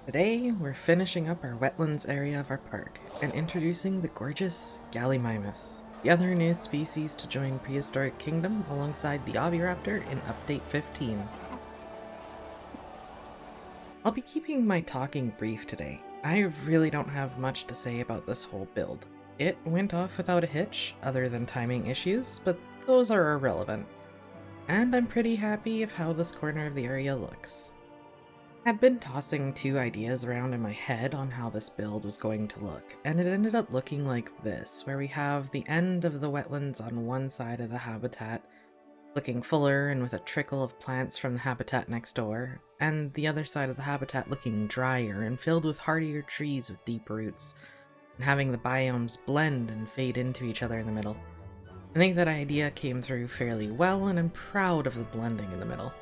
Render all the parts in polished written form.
Today, we're finishing up our wetlands area of our park and introducing the gorgeous Gallimimus, the other new species to join Prehistoric Kingdom alongside the Oviraptor in Update 15. I'll be keeping my talking brief today. I really don't have much to say about this whole build. It went off without a hitch, other than timing issues, but those are irrelevant. And I'm pretty happy of how this corner of the area looks. I'd been tossing two ideas around in my head on how this build was going to look, and it ended up looking like this, where we have the end of the wetlands on one side of the habitat, looking fuller and with a trickle of plants from the habitat next door, and the other side of the habitat looking drier and filled with hardier trees with deep roots, and having the biomes blend and fade into each other in the middle. I think that idea came through fairly well, and I'm proud of the blending in the middle.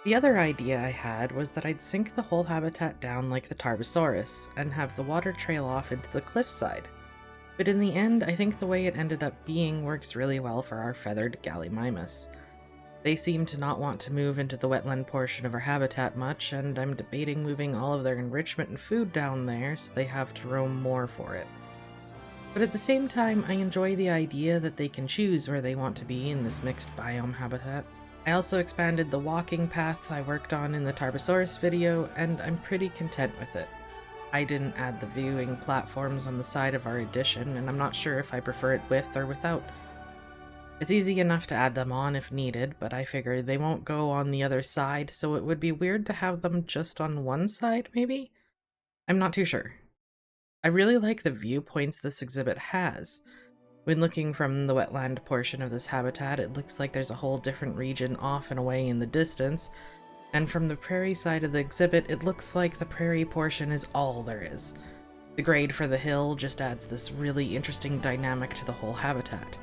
The other idea I had was that I'd sink the whole habitat down like the Tarbosaurus and have the water trail off into the cliffside. But in the end, I think the way it ended up being works really well for our feathered Gallimimus. They seem to not want to move into the wetland portion of our habitat much, and I'm debating moving all of their enrichment and food down there so they have to roam more for it. But at the same time, I enjoy the idea that they can choose where they want to be in this mixed biome habitat. I also expanded the walking path I worked on in the Tarbosaurus video, and I'm pretty content with it. I didn't add the viewing platforms on the side of our addition, and I'm not sure if I prefer it with or without. It's easy enough to add them on if needed, but I figure they won't go on the other side, so it would be weird to have them just on one side, maybe? I'm not too sure. I really like the viewpoints this exhibit has. When looking from the wetland portion of this habitat, it looks like there's a whole different region off and away in the distance, and from the prairie side of the exhibit, it looks like the prairie portion is all there is. The grade for the hill just adds this really interesting dynamic to the whole habitat.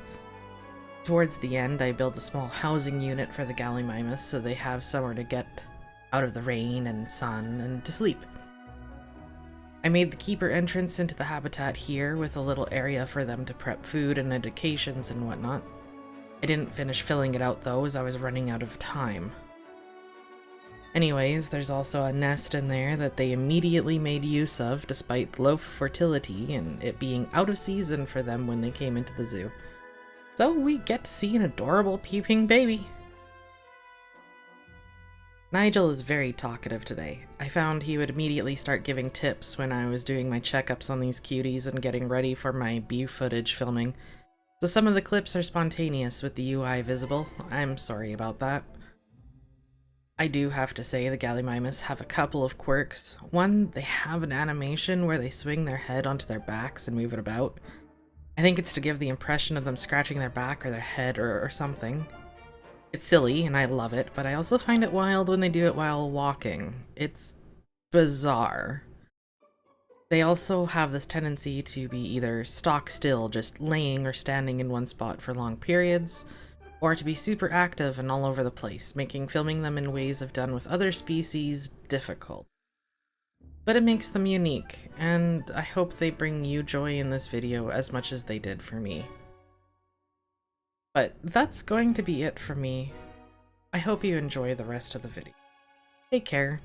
Towards the end, I built a small housing unit for the Gallimimus so they have somewhere to get out of the rain and sun and to sleep. I made the keeper entrance into the habitat here with a little area for them to prep food and educations and whatnot. I didn't finish filling it out though, as I was running out of time. Anyways, there's also a nest in there that they immediately made use of despite low fertility and it being out of season for them when they came into the zoo. So we get to see an adorable peeping baby. Nigel is very talkative today. I found he would immediately start giving tips when I was doing my checkups on these cuties and getting ready for my B footage filming. So some of the clips are spontaneous with the UI visible. I'm sorry about that. I do have to say the Gallimimus have a couple of quirks. One, they have an animation where they swing their head onto their backs and move it about. I think it's to give the impression of them scratching their back or their head or something. It's silly, and I love it, but I also find it wild when they do it while walking. It's bizarre. They also have this tendency to be either stock still, just laying or standing in one spot for long periods, or to be super active and all over the place, making filming them in ways I've done with other species difficult. But it makes them unique, and I hope they bring you joy in this video as much as they did for me. But that's going to be it for me. I hope you enjoy the rest of the video. Take care.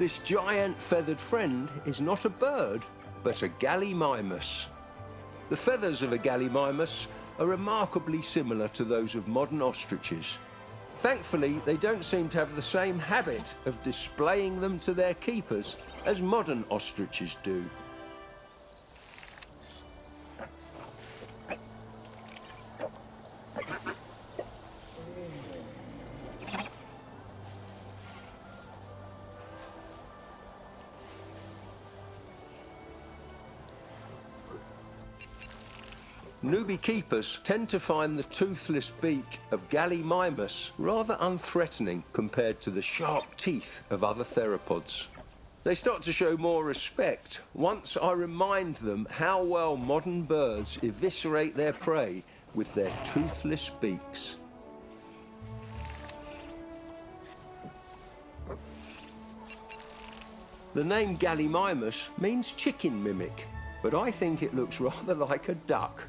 This giant feathered friend is not a bird, but a Gallimimus. The feathers of a Gallimimus are remarkably similar to those of modern ostriches. Thankfully, they don't seem to have the same habit of displaying them to their keepers as modern ostriches do. Newbie keepers tend to find the toothless beak of Gallimimus rather unthreatening compared to the sharp teeth of other theropods. They start to show more respect once I remind them how well modern birds eviscerate their prey with their toothless beaks. The name Gallimimus means chicken mimic, but I think it looks rather like a duck.